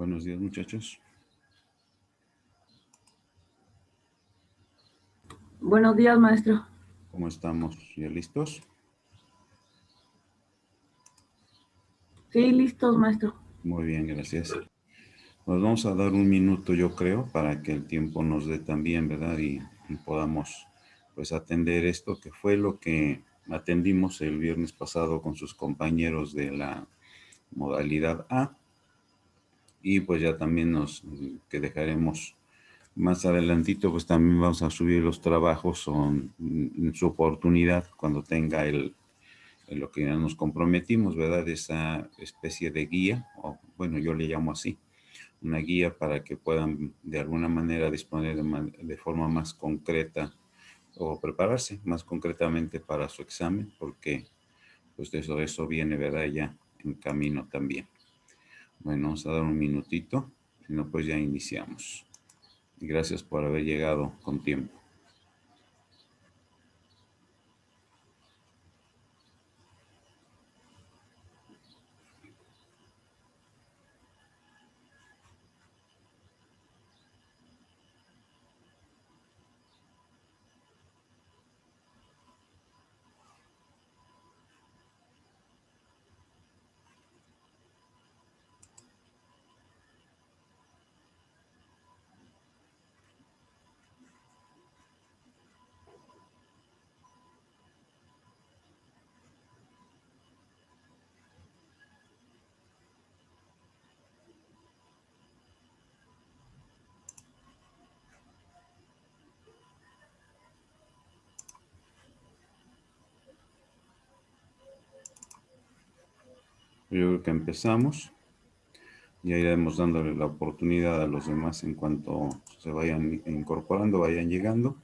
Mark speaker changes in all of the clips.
Speaker 1: Buenos días, muchachos.
Speaker 2: Buenos días, maestro.
Speaker 1: ¿Cómo estamos? ¿Ya listos?
Speaker 2: Sí, listos, maestro.
Speaker 1: Muy bien, gracias. Nos vamos a dar un minuto, yo creo, para que el tiempo nos dé también, ¿verdad? Y podamos, pues, atender esto, que fue lo que atendimos el viernes pasado con sus compañeros de la modalidad A. Y pues ya también que dejaremos más adelantito, pues también vamos a subir los trabajos en su oportunidad cuando tenga en lo que ya nos comprometimos, ¿verdad? Esa especie de guía, o bueno, yo le llamo así, una guía para que puedan de alguna manera disponer de forma más concreta o prepararse más concretamente para su examen, porque pues eso viene, ¿verdad? Ya en camino también. Bueno, vamos a dar un minutito, si no, pues ya iniciamos. Y gracias por haber llegado con tiempo. Yo creo que empezamos. Ya iremos dándole la oportunidad a los demás en cuanto se vayan incorporando, vayan llegando,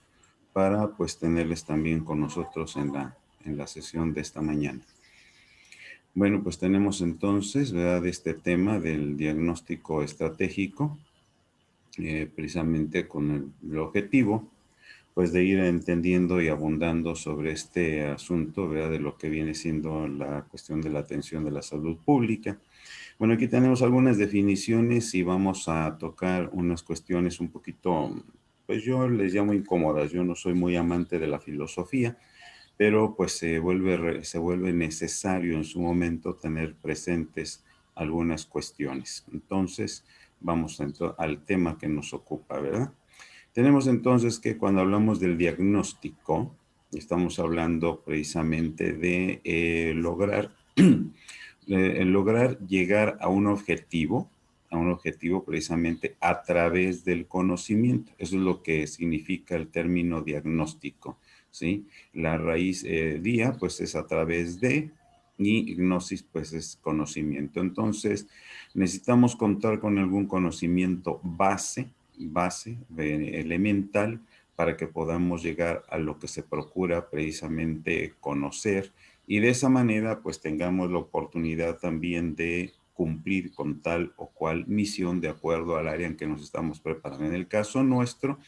Speaker 1: para pues tenerles también con nosotros en la sesión de esta mañana. Bueno, pues tenemos entonces, ¿verdad?, este tema del diagnóstico estratégico, precisamente con el objetivo, pues de ir entendiendo y abundando sobre este asunto, ¿verdad?, de lo que viene siendo la cuestión de la atención de la salud pública. Bueno, aquí tenemos algunas definiciones y vamos a tocar unas cuestiones un poquito, pues yo les llamo incómodas. Yo no soy muy amante de la filosofía, pero pues se vuelve necesario en su momento tener presentes algunas cuestiones. Entonces, vamos al tema que nos ocupa, ¿verdad? Tenemos entonces que cuando hablamos del diagnóstico, estamos hablando precisamente de lograr llegar a un objetivo precisamente a través del conocimiento. Eso es lo que significa el término diagnóstico, ¿sí? La raíz día, pues es a través de, y gnosis, pues es conocimiento. Entonces, necesitamos contar con algún conocimiento base, elemental, para que podamos llegar a lo que se procura precisamente conocer, y de esa manera pues tengamos la oportunidad también de cumplir con tal o cual misión de acuerdo al área en que nos estamos preparando. En el caso nuestro,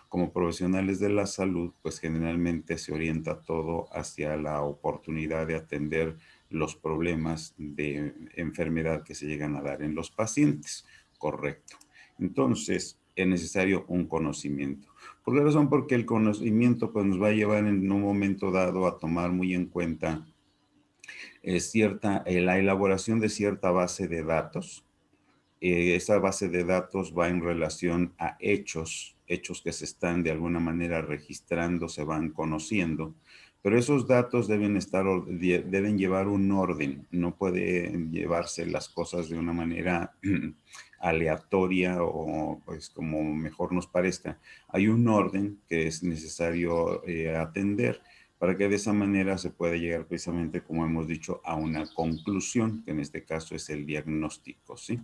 Speaker 1: como profesionales de la salud, pues generalmente se orienta todo hacia la oportunidad de atender los problemas de enfermedad que se llegan a dar en los pacientes. Correcto. Entonces, es necesario un conocimiento. ¿Por qué razón? Porque el conocimiento pues, nos va a llevar en un momento dado a tomar muy en cuenta la elaboración de cierta base de datos. Esa base de datos va en relación a hechos que se están de alguna manera registrando, se van conociendo, pero esos datos deben llevar un orden. No pueden llevarse las cosas de una manera aleatoria o pues como mejor nos parezca. Hay un orden que es necesario atender para que de esa manera se pueda llegar precisamente, como hemos dicho, a una conclusión, que en este caso es el diagnóstico, ¿sí?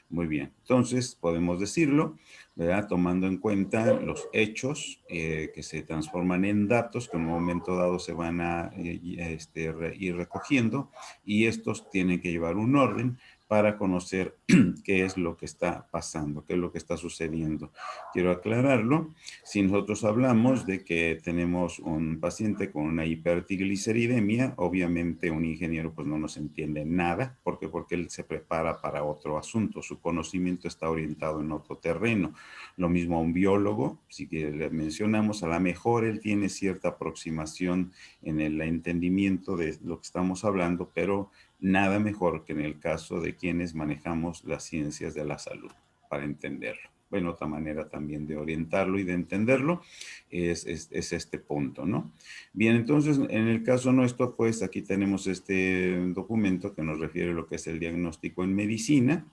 Speaker 1: Muy bien, entonces podemos decirlo, ¿verdad?, tomando en cuenta los hechos que se transforman en datos que en un momento dado se van a ir recogiendo, y estos tienen que llevar un orden para conocer qué es lo que está pasando, qué es lo que está sucediendo. Quiero aclararlo. Si nosotros hablamos de que tenemos un paciente con una hipertrigliceridemia, obviamente un ingeniero pues no nos entiende nada. ¿Por qué? Porque él se prepara para otro asunto. Su conocimiento está orientado en otro terreno. Lo mismo a un biólogo, si que le mencionamos, a lo mejor él tiene cierta aproximación en el entendimiento de lo que estamos hablando, pero nada mejor que en el caso de quienes manejamos las ciencias de la salud para entenderlo. Bueno, otra manera también de orientarlo y de entenderlo es este punto, ¿no? Bien, entonces, en el caso nuestro, pues aquí tenemos este documento que nos refiere a lo que es el diagnóstico en medicina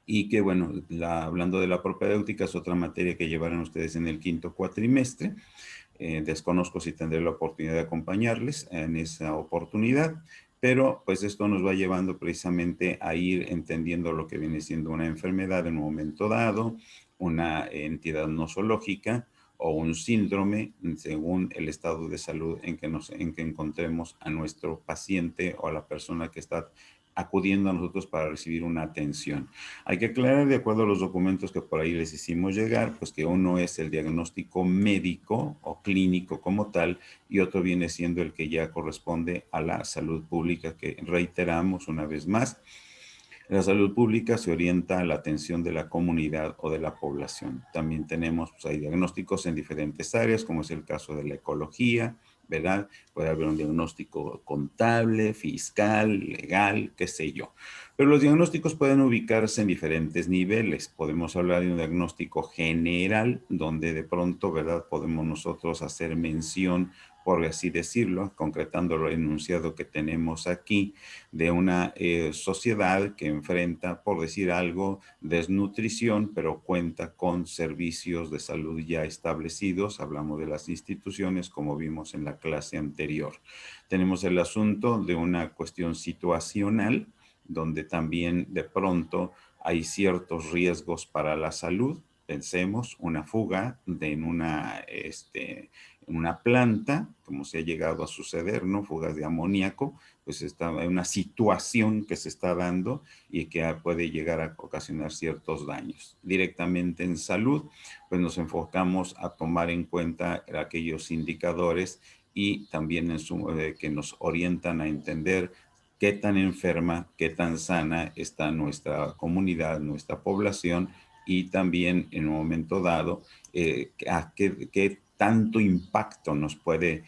Speaker 1: y que, bueno, hablando de la propedéutica es otra materia que llevarán ustedes en el quinto cuatrimestre. Desconozco si tendré la oportunidad de acompañarles en esa oportunidad, pero pues esto nos va llevando precisamente a ir entendiendo lo que viene siendo una enfermedad en un momento dado, una entidad nosológica o un síndrome según el estado de salud en que encontremos a nuestro paciente o a la persona que está acudiendo a nosotros para recibir una atención. Hay que aclarar, de acuerdo a los documentos que por ahí les hicimos llegar, pues que uno es el diagnóstico médico o clínico como tal y otro viene siendo el que ya corresponde a la salud pública, que reiteramos una vez más. La salud pública se orienta a la atención de la comunidad o de la población. También tenemos, pues, hay diagnósticos en diferentes áreas, como es el caso de la ecología, ¿verdad? Puede haber un diagnóstico contable, fiscal, legal, qué sé yo. Pero los diagnósticos pueden ubicarse en diferentes niveles. Podemos hablar de un diagnóstico general, donde de pronto, ¿verdad? Podemos nosotros hacer mención, por así decirlo, concretando el enunciado que tenemos aquí, de una sociedad que enfrenta, por decir algo, desnutrición, pero cuenta con servicios de salud ya establecidos. Hablamos de las instituciones, como vimos en la clase anterior. Tenemos el asunto de una cuestión situacional, donde también de pronto hay ciertos riesgos para la salud. Pensemos una fuga en una planta, como se ha llegado a suceder, ¿no? Fugas de amoníaco, pues está una situación que se está dando y que puede llegar a ocasionar ciertos daños. Directamente en salud, pues nos enfocamos a tomar en cuenta aquellos indicadores y también que nos orientan a entender qué tan enferma, qué tan sana está nuestra comunidad, nuestra población y también en un momento dado a qué tanto impacto nos puede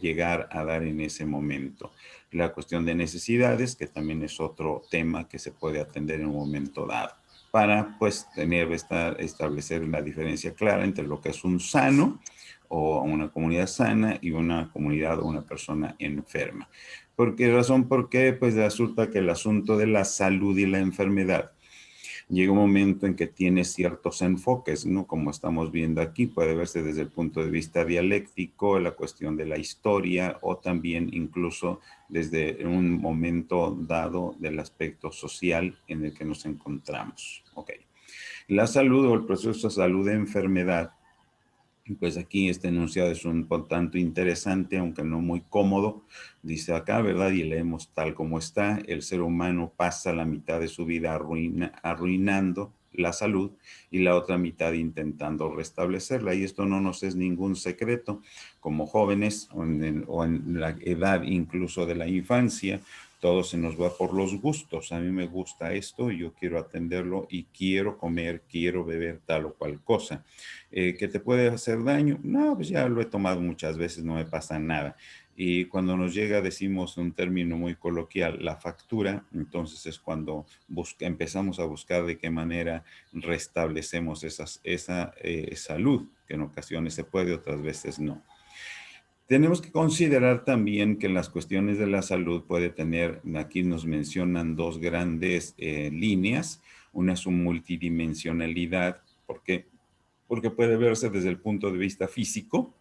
Speaker 1: llegar a dar en ese momento. La cuestión de necesidades, que también es otro tema que se puede atender en un momento dado, para pues establecer una diferencia clara entre lo que es un sano o una comunidad sana y una comunidad o una persona enferma. ¿Por qué razón? Porque pues resulta que el asunto de la salud y la enfermedad llega un momento en que tiene ciertos enfoques, ¿no? Como estamos viendo aquí, puede verse desde el punto de vista dialéctico, la cuestión de la historia o también incluso desde un momento dado del aspecto social en el que nos encontramos. Ok. La salud o el proceso de salud-enfermedad, pues aquí este enunciado es un por tanto interesante, aunque no muy cómodo. Dice acá, ¿verdad? Y leemos tal como está: el ser humano pasa la mitad de su vida arruinando la salud y la otra mitad intentando restablecerla. Y esto no nos es ningún secreto. Como jóvenes o en la edad incluso de la infancia, todo se nos va por los gustos. A mí me gusta esto, yo quiero atenderlo y quiero comer, quiero beber tal o cual cosa. ¿Que te puede hacer daño? No, pues ya lo he tomado muchas veces, no me pasa nada. Y cuando nos llega, decimos un término muy coloquial, la factura, entonces es cuando empezamos a buscar de qué manera restablecemos esa salud, que en ocasiones se puede, otras veces no. Tenemos que considerar también que en las cuestiones de la salud puede tener, aquí nos mencionan dos grandes líneas. Una es su multidimensionalidad, porque puede verse desde el punto de vista físico,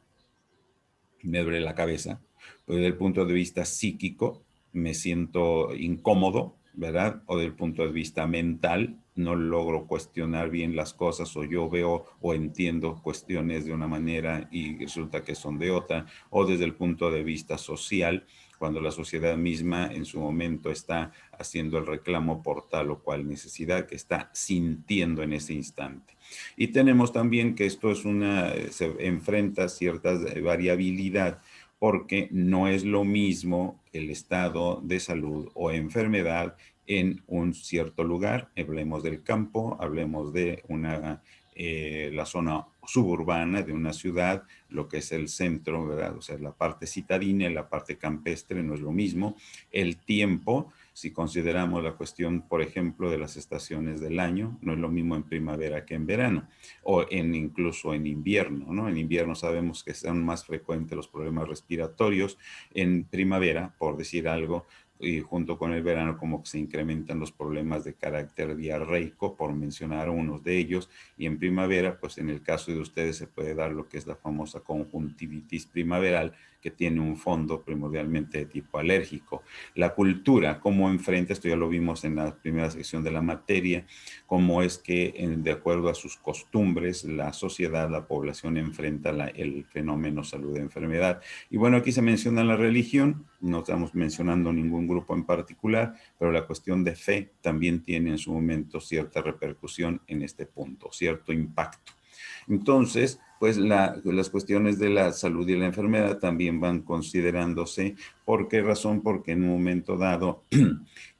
Speaker 1: me duele la cabeza, pero desde el punto de vista psíquico, me siento incómodo, ¿verdad? O del punto de vista mental, no logro cuestionar bien las cosas, o yo veo o entiendo cuestiones de una manera y resulta que son de otra, o desde el punto de vista social, cuando la sociedad misma en su momento está haciendo el reclamo por tal o cual necesidad que está sintiendo en ese instante. Y tenemos también que esto es se enfrenta a cierta variabilidad, porque no es lo mismo el estado de salud o enfermedad en un cierto lugar. Hablemos del campo, hablemos de la zona suburbana de una ciudad, lo que es el centro, ¿verdad? O sea, la parte citadina y la parte campestre no es lo mismo. El tiempo, si consideramos la cuestión, por ejemplo, de las estaciones del año, no es lo mismo en primavera que en verano, o incluso en invierno, ¿no? En invierno sabemos que son más frecuentes los problemas respiratorios. En primavera, por decir algo, y junto con el verano como que se incrementan los problemas de carácter diarreico, por mencionar unos de ellos, y en primavera, pues en el caso de ustedes se puede dar lo que es la famosa conjuntivitis primaveral, que tiene un fondo primordialmente de tipo alérgico. La cultura, cómo enfrenta, esto ya lo vimos en la primera sección de la materia, cómo es que de acuerdo a sus costumbres, la sociedad, la población enfrenta el fenómeno salud-enfermedad. Y bueno, aquí se menciona la religión, no estamos mencionando ningún grupo en particular, pero la cuestión de fe también tiene en su momento cierta repercusión en este punto, cierto impacto. Entonces, pues las cuestiones de la salud y la enfermedad también van considerándose. ¿Por qué razón? Porque en un momento dado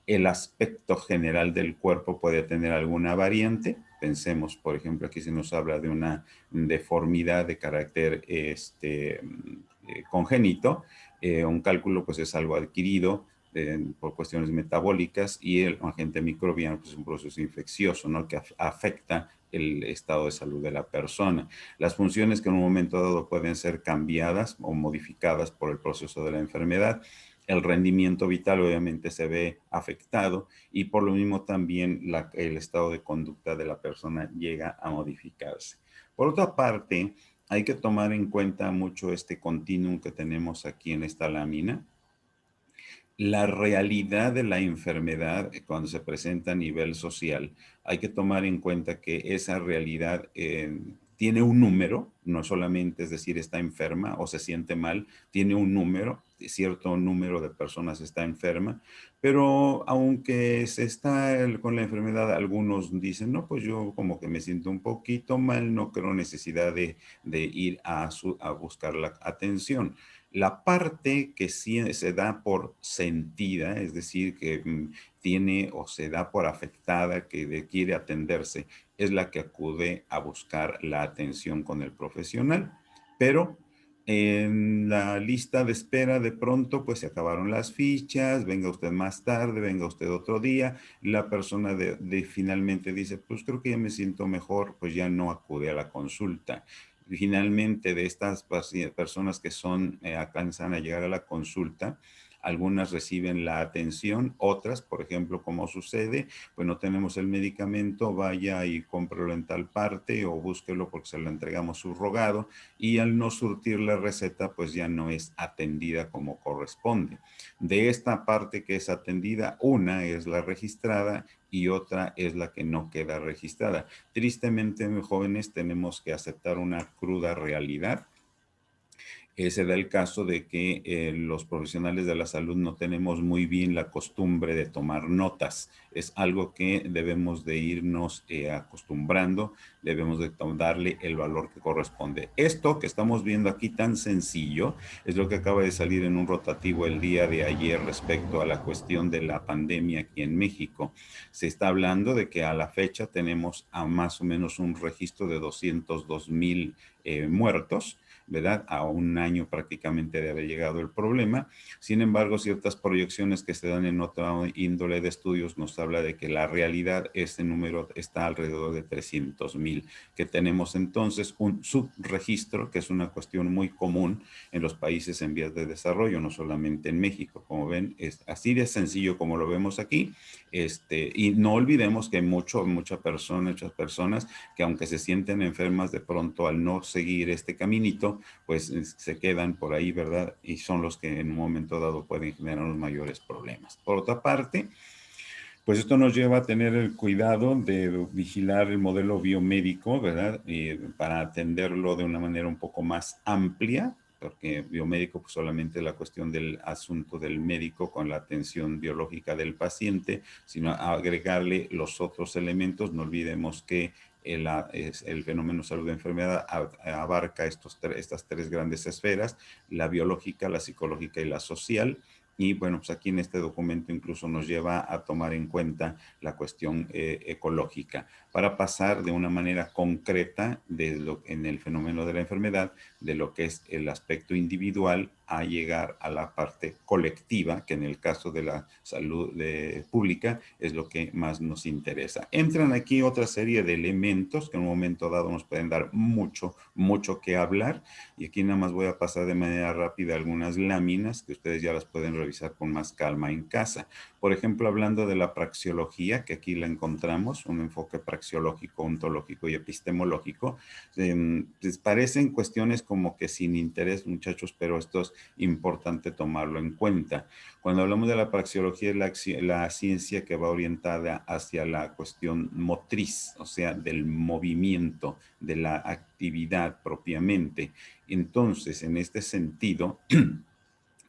Speaker 1: el aspecto general del cuerpo puede tener alguna variante. Pensemos, por ejemplo, aquí se nos habla de una deformidad de carácter congénito. Un cálculo pues es algo adquirido por cuestiones metabólicas, y el agente microbiano pues, es un proceso infeccioso, ¿no? Que afecta el estado de salud de la persona. Las funciones que en un momento dado pueden ser cambiadas o modificadas por el proceso de la enfermedad. El rendimiento vital obviamente se ve afectado, y por lo mismo también el estado de conducta de la persona llega a modificarse. Por otra parte, hay que tomar en cuenta mucho este continuum que tenemos aquí en esta lámina. La realidad de la enfermedad, cuando se presenta a nivel social, hay que tomar en cuenta que esa realidad tiene un número, no solamente es decir está enferma o se siente mal, tiene un número, cierto número de personas está enferma, pero aunque se está con la enfermedad, algunos dicen, no, pues yo como que me siento un poquito mal, no creo necesidad de ir a buscar la atención. La parte que sí se da por sentida, es decir, que tiene o se da por afectada, que quiere atenderse, es la que acude a buscar la atención con el profesional. Pero en la lista de espera de pronto pues se acabaron las fichas, venga usted más tarde, venga usted otro día, la persona finalmente dice, pues creo que ya me siento mejor, pues ya no acude a la consulta. Finalmente, de estas personas que alcanzan a llegar a la consulta, algunas reciben la atención, otras, por ejemplo, como sucede, pues no tenemos el medicamento, vaya y cómprelo en tal parte o búsquelo porque se lo entregamos subrogado, y al no surtir la receta, pues ya no es atendida como corresponde. De esta parte que es atendida, una es la registrada y otra es la que no queda registrada. Tristemente, jóvenes, tenemos que aceptar una cruda realidad. Se da el caso de que los profesionales de la salud no tenemos muy bien la costumbre de tomar notas. Es algo que debemos de irnos acostumbrando, debemos de darle el valor que corresponde. Esto que estamos viendo aquí tan sencillo es lo que acaba de salir en un rotativo el día de ayer respecto a la cuestión de la pandemia aquí en México. Se está hablando de que a la fecha tenemos a más o menos un registro de 202,000 muertos, ¿verdad? A un año prácticamente de haber llegado el problema. Sin embargo, ciertas proyecciones que se dan en otra índole de estudios nos habla de que la realidad, este número está alrededor de 300,000, que tenemos entonces un subregistro, que es una cuestión muy común en los países en vías de desarrollo, no solamente en México. Como ven, es así de sencillo como lo vemos aquí. Y no olvidemos que hay muchas personas que aunque se sienten enfermas, de pronto al no seguir este caminito, pues se quedan por ahí, ¿verdad? Y son los que en un momento dado pueden generar los mayores problemas. Por otra parte, pues esto nos lleva a tener el cuidado de vigilar el modelo biomédico, ¿verdad? Para atenderlo de una manera un poco más amplia, porque biomédico pues solamente la cuestión del asunto del médico con la atención biológica del paciente, sino agregarle los otros elementos. No olvidemos que el fenómeno salud-enfermedad abarca estas tres grandes esferas: la biológica, la psicológica y la social. Y bueno, pues aquí en este documento incluso nos lleva a tomar en cuenta la cuestión ecológica, para pasar de una manera concreta en el fenómeno de la enfermedad, de lo que es el aspecto individual, a llegar a la parte colectiva, que en el caso de la salud pública es lo que más nos interesa. Entran aquí otra serie de elementos que en un momento dado nos pueden dar mucho que hablar, y aquí nada más voy a pasar de manera rápida algunas láminas que ustedes ya las pueden revisar con más calma en casa. Por ejemplo, hablando de la praxeología, que aquí la encontramos, un enfoque praxeológico, ontológico y epistemológico. Les parecen cuestiones como que sin interés, muchachos, pero esto es importante tomarlo en cuenta. Cuando hablamos de la praxeología, es la ciencia que va orientada hacia la cuestión motriz, o sea, del movimiento, de la actividad propiamente. Entonces, en este sentido,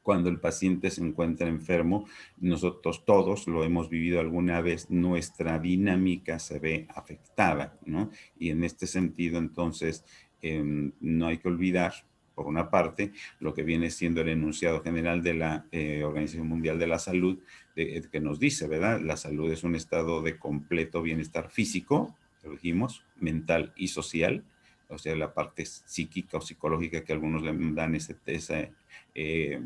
Speaker 1: cuando el paciente se encuentra enfermo, nosotros todos lo hemos vivido alguna vez, nuestra dinámica se ve afectada, ¿no? Y en este sentido, entonces, no hay que olvidar, por una parte, lo que viene siendo el enunciado general de la Organización Mundial de la Salud, que nos dice, ¿verdad? La salud es un estado de completo bienestar físico, lo dijimos, mental y social, o sea, la parte psíquica o psicológica que algunos le dan eh,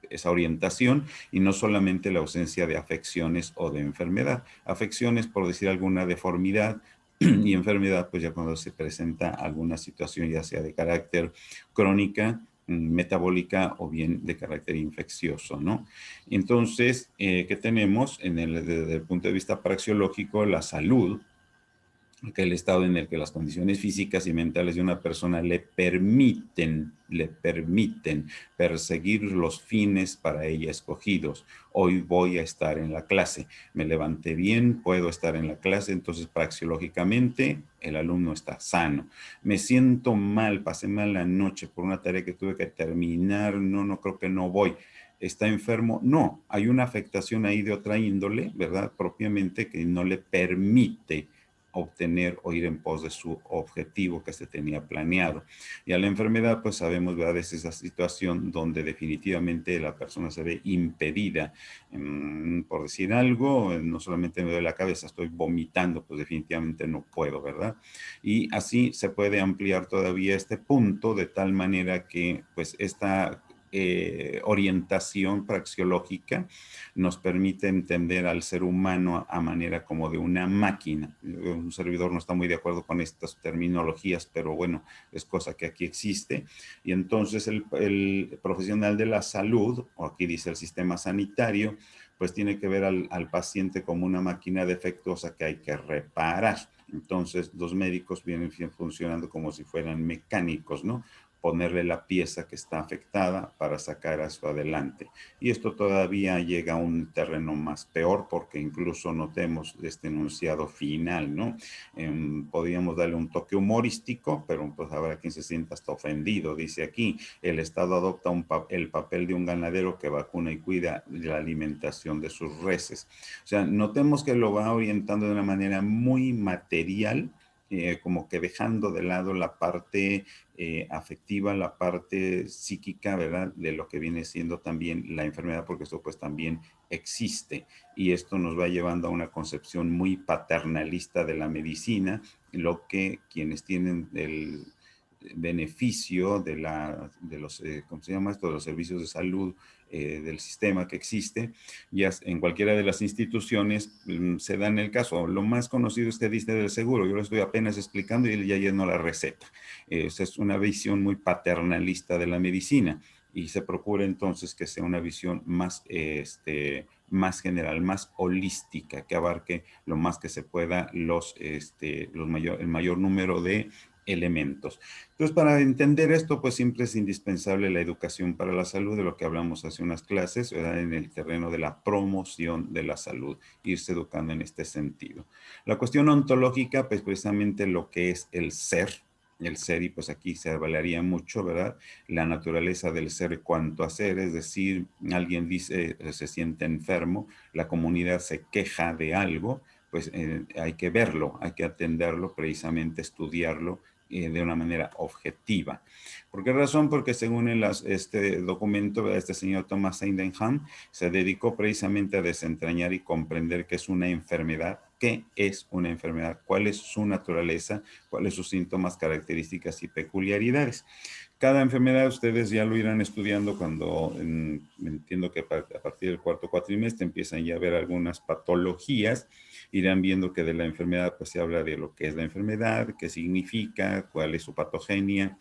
Speaker 1: esa orientación, y no solamente la ausencia de afecciones o de enfermedad. Afecciones, por decir alguna deformidad, y enfermedad, pues ya cuando se presenta alguna situación, ya sea de carácter crónica, metabólica o bien de carácter infeccioso, ¿no? Entonces, ¿qué tenemos? Desde el punto de vista praxeológico, la salud, aquel estado en el que las condiciones físicas y mentales de una persona le permiten perseguir los fines para ella escogidos. Hoy voy a estar en la clase, me levanté bien, puedo estar en la clase, entonces praxeológicamente el alumno está sano. Me siento mal, pasé mal la noche por una tarea que tuve que terminar, no creo que no voy. ¿Está enfermo? No, hay una afectación ahí de otra índole, ¿verdad? Propiamente, que no le permite obtener o ir en pos de su objetivo que se tenía planeado. Y a la enfermedad, pues sabemos, ¿verdad?, es esa situación donde definitivamente la persona se ve impedida, por decir algo, no solamente me duele la cabeza, estoy vomitando, pues definitivamente no puedo, ¿verdad? Y así se puede ampliar todavía este punto, de tal manera que pues esta orientación praxeológica nos permite entender al ser humano a manera como de una máquina. Un servidor no está muy de acuerdo con estas terminologías, pero bueno, es cosa que aquí existe. Y entonces el profesional de la salud, o aquí dice el sistema sanitario, pues tiene que ver al paciente como una máquina defectuosa que hay que reparar. Entonces los médicos vienen funcionando como si fueran mecánicos, ¿no? Ponerle la pieza que está afectada para sacar eso adelante. Y esto todavía llega a un terreno más peor, porque incluso notemos este enunciado final, ¿no? Podríamos darle un toque humorístico, pero pues habrá quien se sienta hasta ofendido. Dice aquí: el Estado adopta el papel de un ganadero que vacuna y cuida la alimentación de sus reses. O sea, notemos que lo va orientando de una manera muy material, como que dejando de lado la parte afectiva, la parte psíquica, ¿verdad?, de lo que viene siendo también la enfermedad, porque esto pues también existe, y esto nos va llevando a una concepción muy paternalista de la medicina, lo que quienes tienen el beneficio de los, ¿cómo se llama esto?, de los servicios de salud, del sistema que existe, ya en cualquiera de las instituciones, se dan el caso. Lo más conocido es que dice del seguro, yo lo estoy apenas explicando y él ya llenó la receta. Es una visión muy paternalista de la medicina, y se procura entonces que sea una visión más, más general, más holística, que abarque lo más que se pueda el mayor número de elementos. Entonces, para entender esto, pues siempre es indispensable la educación para la salud, de lo que hablamos hace unas clases, ¿verdad?, en el terreno de la promoción de la salud, irse educando en este sentido. La cuestión ontológica, pues precisamente lo que es el ser, el ser, y pues aquí se avalaría mucho, ¿verdad? La naturaleza del ser cuanto a ser, es decir, alguien dice, se siente enfermo, la comunidad se queja de algo, pues hay que verlo, hay que atenderlo, precisamente estudiarlo de una manera objetiva. ¿Por qué razón? Porque según este documento, ¿verdad? Este señor Thomas Sydenham se dedicó precisamente a desentrañar y comprender qué es una enfermedad, qué es una enfermedad, cuál es su naturaleza, cuáles sus síntomas, características y peculiaridades. Cada enfermedad ustedes ya lo irán estudiando cuando entiendo que a partir del cuarto cuatrimestre empiezan ya a ver algunas patologías, irán viendo que de la enfermedad pues se habla de lo que es la enfermedad, qué significa, cuál es su patogenia,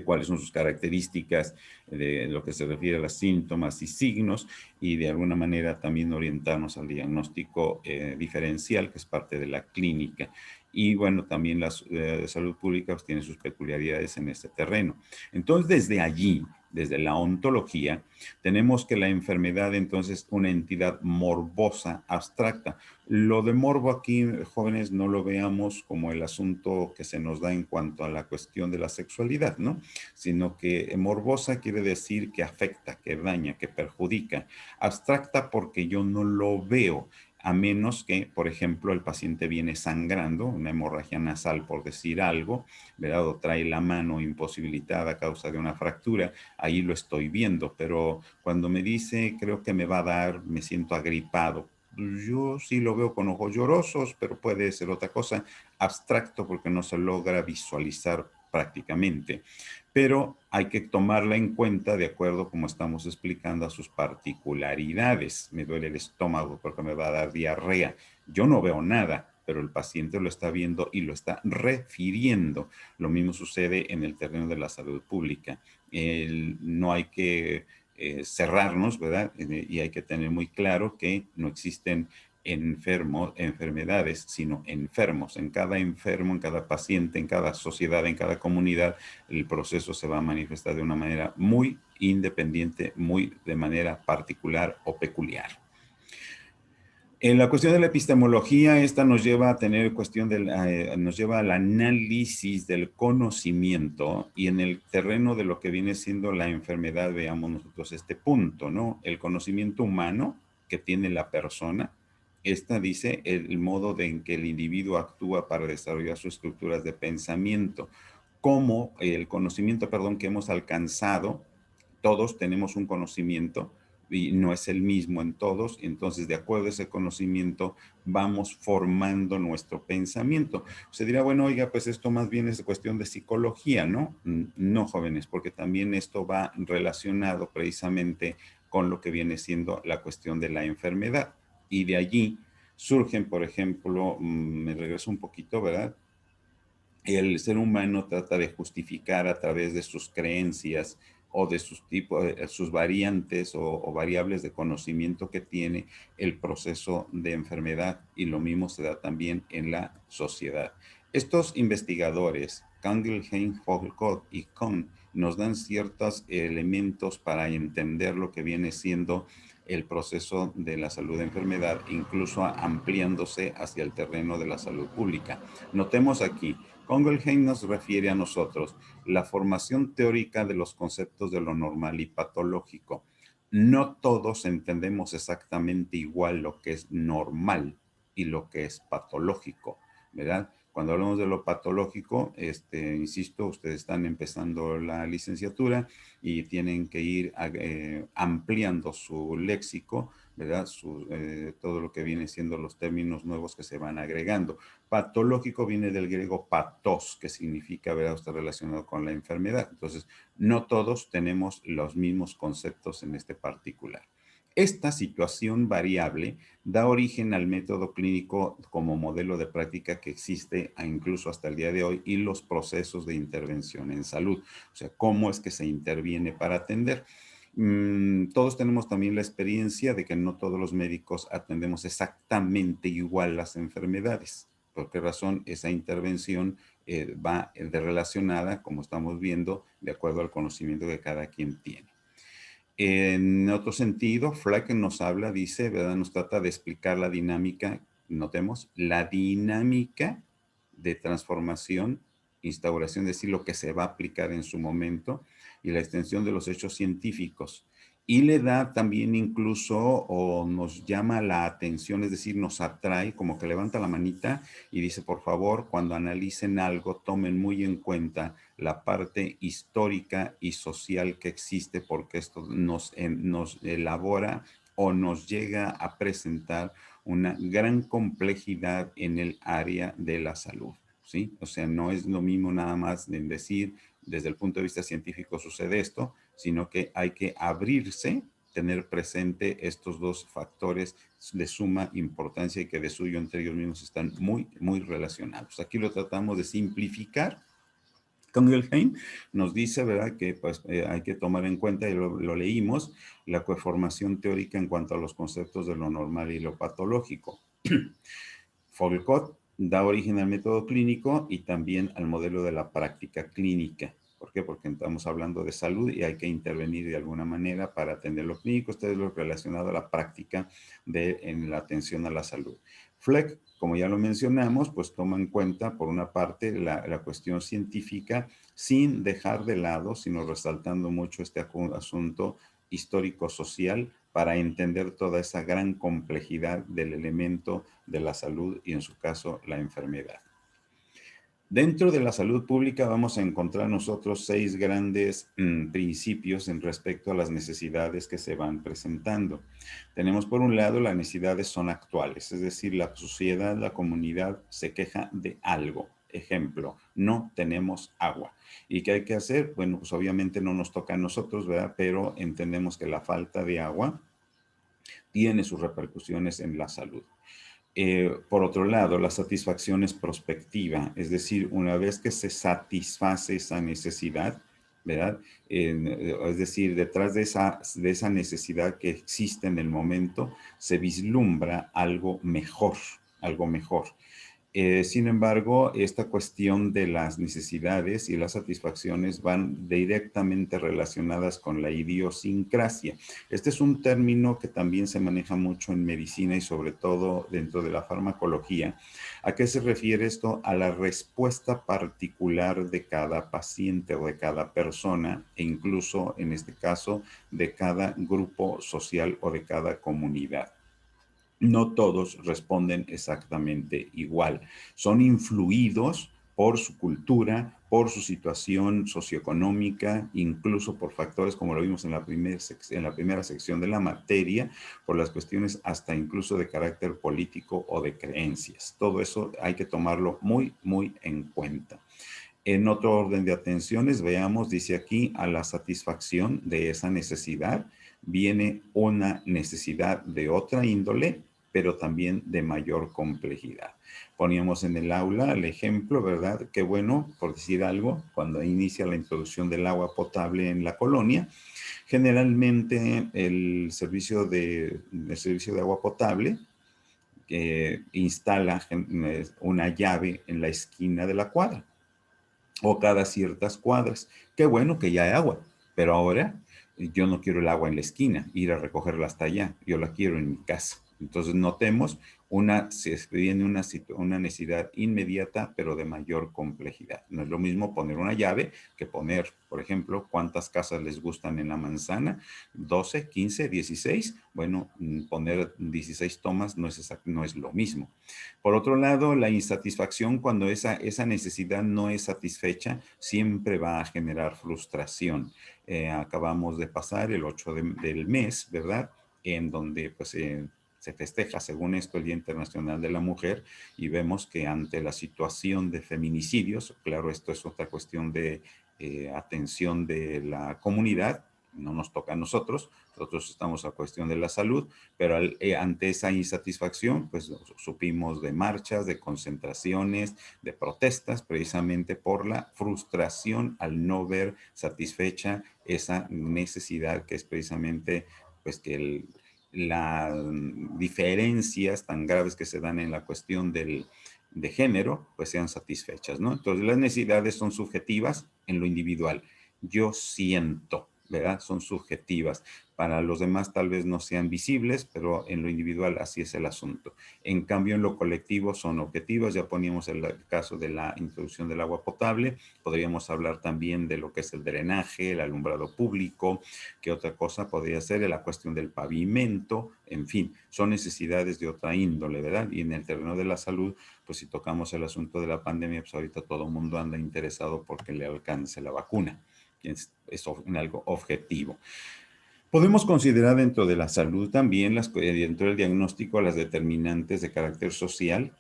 Speaker 1: cuáles son sus características de lo que se refiere a los síntomas y signos, y de alguna manera también orientarnos al diagnóstico diferencial, que es parte de la clínica. Y bueno, también la salud pública pues, tiene sus peculiaridades en este terreno. Entonces, desde allí, desde la ontología, tenemos que la enfermedad entonces una entidad morbosa, abstracta. Lo de morbo aquí, jóvenes, no lo veamos como el asunto que se nos da en cuanto a la cuestión de la sexualidad, ¿no? Sino que morbosa quiere decir que afecta, que daña, que perjudica. Abstracta porque yo no lo veo, a menos que, por ejemplo, el paciente viene sangrando, una hemorragia nasal por decir algo, ¿verdad? O trae la mano imposibilitada a causa de una fractura, ahí lo estoy viendo, pero cuando me dice, creo que me va a dar, me siento agripado, yo sí lo veo con ojos llorosos, pero puede ser otra cosa, abstracto porque no se logra visualizar prácticamente. Pero hay que tomarla en cuenta de acuerdo como estamos explicando a sus particularidades. Me duele el estómago porque me va a dar diarrea. Yo no veo nada, pero el paciente lo está viendo y lo está refiriendo. Lo mismo sucede en el terreno de la salud pública. No hay que cerrarnos, ¿verdad? Y hay que tener muy claro que no existen enfermedades, sino enfermos. En cada enfermo, en cada paciente, en cada sociedad, en cada comunidad, el proceso se va a manifestar de una manera muy independiente, muy de manera particular o peculiar. En la cuestión de la epistemología, esta nos lleva a tener cuestión nos lleva al análisis del conocimiento, y en el terreno de lo que viene siendo la enfermedad, veamos nosotros este punto, ¿no? El conocimiento humano que tiene la persona, esta dice el modo en que el individuo actúa para desarrollar sus estructuras de pensamiento, como el conocimiento, perdón, que hemos alcanzado, todos tenemos un conocimiento, y no es el mismo en todos, entonces de acuerdo a ese conocimiento vamos formando nuestro pensamiento. Se dirá, bueno, oiga, pues esto más bien es cuestión de psicología, ¿no? No, jóvenes, porque también esto va relacionado precisamente con lo que viene siendo la cuestión de la enfermedad. Y de allí surgen, por ejemplo, me regreso un poquito, ¿verdad? El ser humano trata de justificar a través de sus creencias o de sus tipos, sus variantes o variables de conocimiento que tiene el proceso de enfermedad, y lo mismo se da también en la sociedad. Estos investigadores, Kangelheim, Foucault y Kohn, nos dan ciertos elementos para entender lo que viene siendo el proceso de la salud de enfermedad, incluso ampliándose hacia el terreno de la salud pública. Notemos aquí, Congelheim nos refiere a nosotros la formación teórica de los conceptos de lo normal y patológico. No todos entendemos exactamente igual lo que es normal y lo que es patológico, ¿verdad? Cuando hablamos de lo patológico, insisto, ustedes están empezando la licenciatura y tienen que ir ampliando su léxico, ¿verdad? Todo lo que viene siendo los términos nuevos que se van agregando. Patológico viene del griego patos, que significa, ¿verdad?, está relacionado con la enfermedad. Entonces, no todos tenemos los mismos conceptos en este particular. Esta situación variable da origen al método clínico como modelo de práctica que existe incluso hasta el día de hoy, y los procesos de intervención en salud. O sea, cómo es que se interviene para atender. Todos tenemos también la experiencia de que no todos los médicos atendemos exactamente igual las enfermedades. ¿Por qué razón? Esa intervención va de relacionada, como estamos viendo, de acuerdo al conocimiento que cada quien tiene. En otro sentido, Fleck nos habla, dice, ¿verdad? Nos trata de explicar la dinámica, notemos, la dinámica de transformación instauración, es decir, lo que se va a aplicar en su momento, y la extensión de los hechos científicos. Y le da también incluso, o nos llama la atención, es decir, nos atrae, como que levanta la manita y dice, por favor, cuando analicen algo, tomen muy en cuenta la parte histórica y social que existe, porque esto nos elabora o nos llega a presentar una gran complejidad en el área de la salud, ¿sí? O sea, no es lo mismo nada más de decir, desde el punto de vista científico sucede esto, sino que hay que abrirse, tener presente estos dos factores de suma importancia y que de suyo entre ellos mismos están muy, muy relacionados. Aquí lo tratamos de simplificar. Kungelheim nos dice, ¿verdad?, que pues, hay que tomar en cuenta, y lo leímos, la coformación teórica en cuanto a los conceptos de lo normal y lo patológico. Folcott da origen al método clínico y también al modelo de la práctica clínica. ¿Por qué? Porque estamos hablando de salud y hay que intervenir de alguna manera para atender lo clínico. Esto es lo relacionado a la práctica en la atención a la salud. Fleck, como ya lo mencionamos, pues toma en cuenta, por una parte, la cuestión científica, sin dejar de lado, sino resaltando mucho este asunto histórico-social para entender toda esa gran complejidad del elemento de la salud y, en su caso, la enfermedad. Dentro de la salud pública vamos a encontrar nosotros 6 grandes principios en respecto a las necesidades que se van presentando. Tenemos por un lado, las necesidades son actuales, es decir, la sociedad, la comunidad se queja de algo. Ejemplo, no tenemos agua. ¿Y qué hay que hacer? Bueno, pues obviamente no nos toca a nosotros, ¿verdad? Pero entendemos que la falta de agua tiene sus repercusiones en la salud. Por otro lado, la satisfacción es prospectiva, es decir, una vez que se satisface esa necesidad, ¿verdad? Es decir, detrás de esa necesidad que existe en el momento, se vislumbra algo mejor, algo mejor. Sin embargo, esta cuestión de las necesidades y las satisfacciones van directamente relacionadas con la idiosincrasia. Este es un término que también se maneja mucho en medicina y sobre todo dentro de la farmacología. ¿A qué se refiere esto? A la respuesta particular de cada paciente o de cada persona, e incluso en este caso de cada grupo social o de cada comunidad. No todos responden exactamente igual. Son influidos por su cultura, por su situación socioeconómica, incluso por factores, como lo vimos en la primera sección de la materia, por las cuestiones hasta incluso de carácter político o de creencias. Todo eso hay que tomarlo muy, muy en cuenta. En otro orden de atenciones, veamos, dice aquí, a la satisfacción de esa necesidad viene una necesidad de otra índole, pero también de mayor complejidad. Poníamos en el aula el ejemplo, ¿verdad? Qué bueno, por decir algo, cuando inicia la introducción del agua potable en la colonia, generalmente el servicio de agua potable instala una llave en la esquina de la cuadra o cada ciertas cuadras. Qué bueno que ya hay agua, pero ahora yo no quiero el agua en la esquina, ir a recogerla hasta allá, yo la quiero en mi casa. Entonces notemos, se viene una necesidad inmediata, pero de mayor complejidad. No es lo mismo poner una llave que poner, por ejemplo, cuántas casas les gustan en la manzana, 12, 15, 16. Bueno, poner 16 tomas no es lo mismo. Por otro lado, la insatisfacción, cuando esa necesidad no es satisfecha, siempre va a generar frustración. Acabamos de pasar el 8 del mes, ¿verdad? En donde pues se festeja, según esto, el Día Internacional de la Mujer, y vemos que ante la situación de feminicidios, claro, esto es otra cuestión de atención de la comunidad, no nos toca a nosotros estamos a cuestión de la salud, pero ante esa insatisfacción, pues supimos de marchas, de concentraciones, de protestas, precisamente por la frustración al no ver satisfecha esa necesidad que es precisamente, pues que las diferencias tan graves que se dan en la cuestión de género, pues sean satisfechas, ¿no? Entonces las necesidades son subjetivas en lo individual. Yo siento, ¿verdad? Son subjetivas. Para los demás tal vez no sean visibles, pero en lo individual así es el asunto. En cambio, en lo colectivo son objetivas. Ya poníamos el caso de la introducción del agua potable. Podríamos hablar también de lo que es el drenaje, el alumbrado público. ¿Qué otra cosa podría ser? La cuestión del pavimento. En fin, son necesidades de otra índole, ¿verdad? Y en el terreno de la salud, pues si tocamos el asunto de la pandemia, pues ahorita todo el mundo anda interesado porque le alcance la vacuna. Es algo objetivo. Podemos considerar dentro de la salud también, dentro del diagnóstico, las determinantes de carácter social.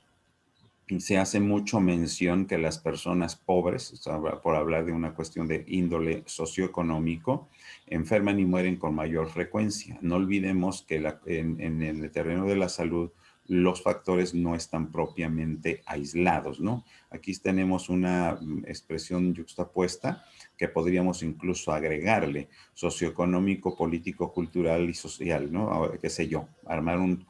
Speaker 1: Y se hace mucho mención que las personas pobres, o sea, por hablar de una cuestión de índole socioeconómico, enferman y mueren con mayor frecuencia. No olvidemos que en el terreno de la salud los factores no están propiamente aislados, ¿no? Aquí tenemos una expresión yuxtapuesta que podríamos incluso agregarle socioeconómico, político, cultural y social, ¿no? Ahora, qué sé yo, armar un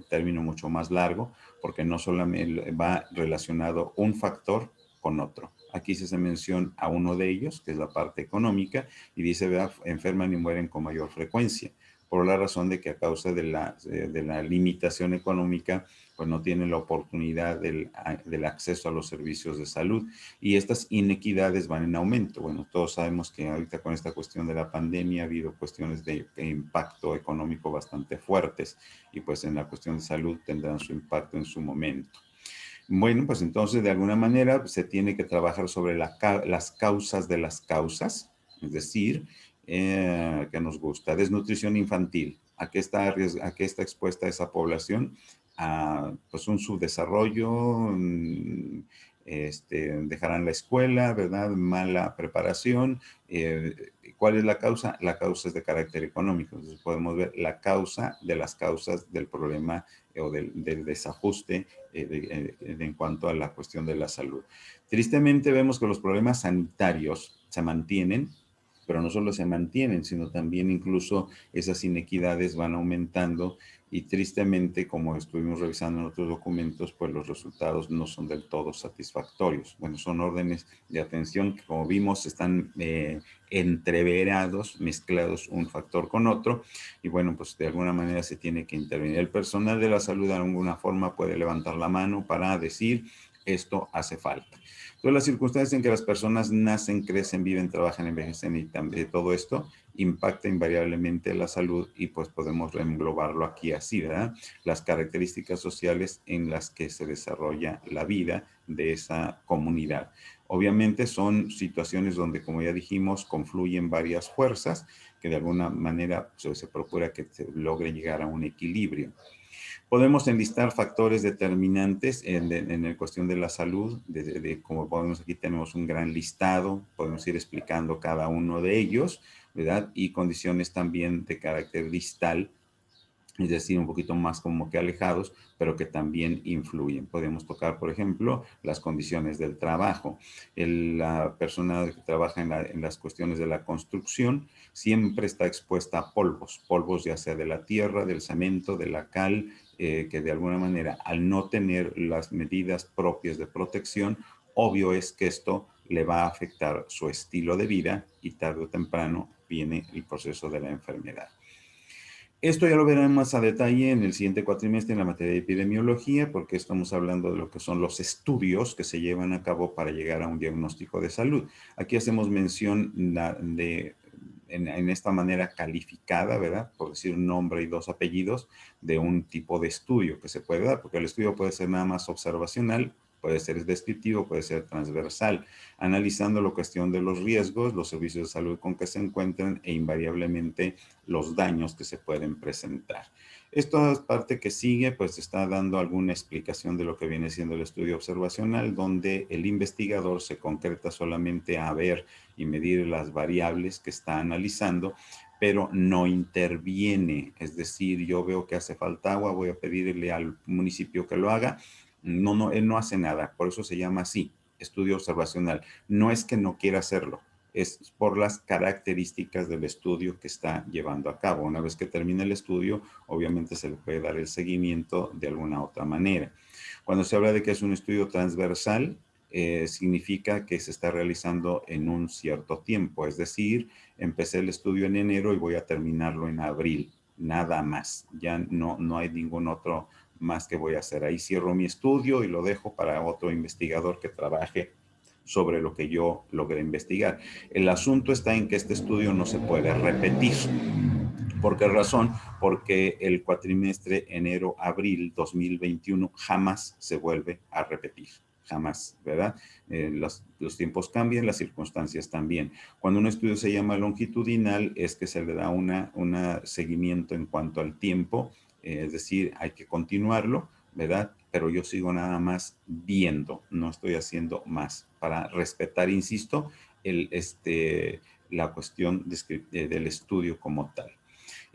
Speaker 1: término mucho más largo, porque no solamente va relacionado un factor con otro. Aquí se hace mención a uno de ellos, que es la parte económica, y dice, vea, enferman y mueren con mayor frecuencia, por la razón de que a causa de la limitación económica, pues no tienen la oportunidad del acceso a los servicios de salud, y estas inequidades van en aumento. Bueno, todos sabemos que ahorita con esta cuestión de la pandemia ha habido cuestiones de impacto económico bastante fuertes, y pues en la cuestión de salud tendrán su impacto en su momento. Bueno, pues entonces de alguna manera se tiene que trabajar sobre las causas de las causas, es decir, que nos gusta, desnutrición infantil. ¿A qué está expuesta esa población? A pues un subdesarrollo, dejarán la escuela, ¿verdad? Mala preparación. ¿Cuál es la causa? La causa es de carácter económico. Entonces podemos ver la causa de las causas del problema o del desajuste en cuanto a la cuestión de la salud. Tristemente vemos que los problemas sanitarios se mantienen, pero no solo se mantienen, sino también incluso esas inequidades van aumentando, y tristemente, como estuvimos revisando en otros documentos, pues los resultados no son del todo satisfactorios. Bueno, son órdenes de atención que, como vimos, están entreverados, mezclados un factor con otro, y bueno, pues de alguna manera se tiene que intervenir. El personal de la salud de alguna forma puede levantar la mano para decir, esto hace falta. Entonces, las circunstancias en que las personas nacen, crecen, viven, trabajan, envejecen y también todo esto impacta invariablemente la salud, y pues podemos englobarlo aquí así, ¿verdad? Las características sociales en las que se desarrolla la vida de esa comunidad. Obviamente son situaciones donde, como ya dijimos, confluyen varias fuerzas que de alguna manera se procura que se logre llegar a un equilibrio. Podemos enlistar factores determinantes en la cuestión de la salud, como podemos, aquí tenemos un gran listado, podemos ir explicando cada uno de ellos, ¿verdad? Y condiciones también de carácter distal, es decir, un poquito más como que alejados, pero que también influyen. Podemos tocar, por ejemplo, las condiciones del trabajo. La persona que trabaja en las cuestiones de la construcción siempre está expuesta a polvos ya sea de la tierra, del cemento, de la cal, que de alguna manera, al no tener las medidas propias de protección, obvio es que esto le va a afectar su estilo de vida, y tarde o temprano viene el proceso de la enfermedad. Esto ya lo verán más a detalle en el siguiente cuatrimestre en la materia de epidemiología, porque estamos hablando de lo que son los estudios que se llevan a cabo para llegar a un diagnóstico de salud. Aquí hacemos mención en esta manera calificada, ¿verdad? Por decir un nombre y dos apellidos, de un tipo de estudio que se puede dar, porque el estudio puede ser nada más observacional, puede ser descriptivo, puede ser transversal, analizando la cuestión de los riesgos, los servicios de salud con que se encuentran, e invariablemente los daños que se pueden presentar. Esta parte que sigue, pues está dando alguna explicación de lo que viene siendo el estudio observacional, donde el investigador se concreta solamente a ver y medir las variables que está analizando, pero no interviene. Es decir, yo veo que hace falta agua, voy a pedirle al municipio que lo haga. No, él no hace nada, por eso se llama así, estudio observacional. No es que no quiera hacerlo, es por las características del estudio que está llevando a cabo. Una vez que termine el estudio, obviamente se le puede dar el seguimiento de alguna otra manera. Cuando se habla de que es un estudio transversal, significa que se está realizando en un cierto tiempo. Es decir, empecé el estudio en enero y voy a terminarlo en abril. Nada más. Ya no hay ningún otro más que voy a hacer. Ahí cierro mi estudio y lo dejo para otro investigador que trabaje sobre lo que yo logré investigar. El asunto está en que este estudio no se puede repetir. ¿Por qué razón? Porque el cuatrimestre enero-abril 2021 jamás se vuelve a repetir. Jamás, ¿verdad? Los tiempos cambian, las circunstancias también. Cuando un estudio se llama longitudinal es que se le da un seguimiento en cuanto al tiempo, es decir, hay que continuarlo, ¿verdad? Pero yo sigo nada más viendo, no estoy haciendo más para respetar, insisto, la cuestión del estudio como tal.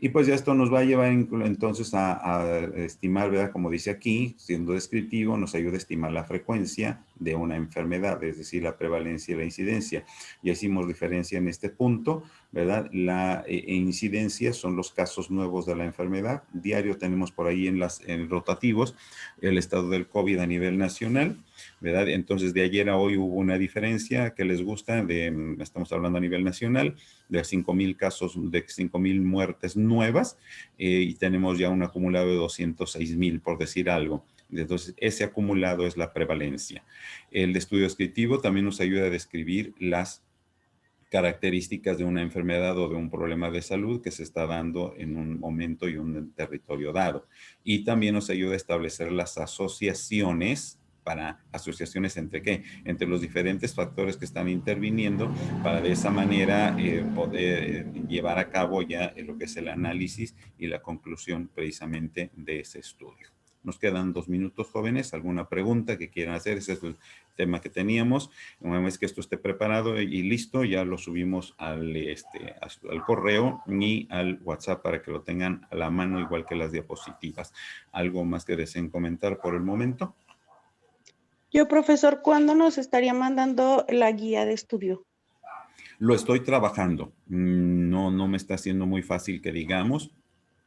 Speaker 1: Y pues ya esto nos va a llevar entonces a estimar, ¿verdad? Como dice aquí, siendo descriptivo, nos ayuda a estimar la frecuencia de una enfermedad, es decir, la prevalencia y la incidencia. Ya hicimos diferencia en este punto, ¿verdad? La incidencia son los casos nuevos de la enfermedad. Diario tenemos por ahí en rotativos el estado del COVID a nivel nacional, ¿verdad? Entonces, de ayer a hoy hubo una diferencia que les gusta, estamos hablando a nivel nacional, de 5,000 casos, de 5,000 muertes nuevas, y tenemos ya un acumulado de 206,000, por decir algo. Entonces, ese acumulado es la prevalencia. El estudio descriptivo también nos ayuda a describir las características de una enfermedad o de un problema de salud que se está dando en un momento y un territorio dado. Y también nos ayuda a establecer las asociaciones entre qué, entre los diferentes factores que están interviniendo para de esa manera poder llevar a cabo ya lo que es el análisis y la conclusión precisamente de ese estudio. Nos quedan 2 minutos, jóvenes. ¿Alguna pregunta que quieran hacer? Ese es el tema que teníamos. Una vez que esto esté preparado y listo, ya lo subimos al correo y al WhatsApp para que lo tengan a la mano, igual que las diapositivas. ¿Algo más que deseen comentar por el momento?
Speaker 3: Yo, profesor, ¿cuándo nos estaría mandando la guía de estudio?
Speaker 1: Lo estoy trabajando. No me está siendo muy fácil que digamos.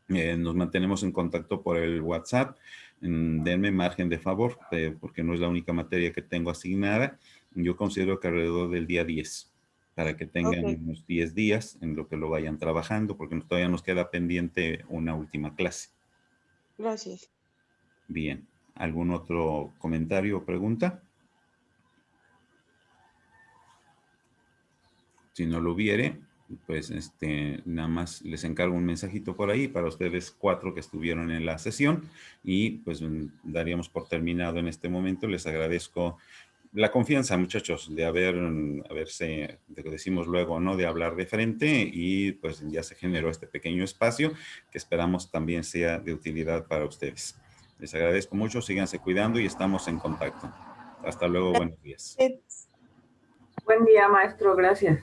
Speaker 1: Nos mantenemos en contacto por el WhatsApp. Denme margen de favor, porque no es la única materia que tengo asignada. Yo considero que alrededor del día 10, para que tengan
Speaker 3: Ok,
Speaker 1: unos 10 días en lo que lo vayan trabajando, porque todavía nos queda pendiente una última clase.
Speaker 3: gracias.
Speaker 1: Bien. ¿Algún otro comentario o pregunta? Si no lo hubiere, pues nada más les encargo un mensajito por ahí para ustedes 4 que estuvieron en la sesión y pues daríamos por terminado en este momento. Les agradezco la confianza, muchachos, de haberse, de que decimos luego, ¿no? De hablar de frente, y pues ya se generó este pequeño espacio que esperamos también sea de utilidad para ustedes. Les agradezco mucho, síganse cuidando y estamos en contacto. Hasta luego, buenos días.
Speaker 2: Buen día, maestro. Gracias.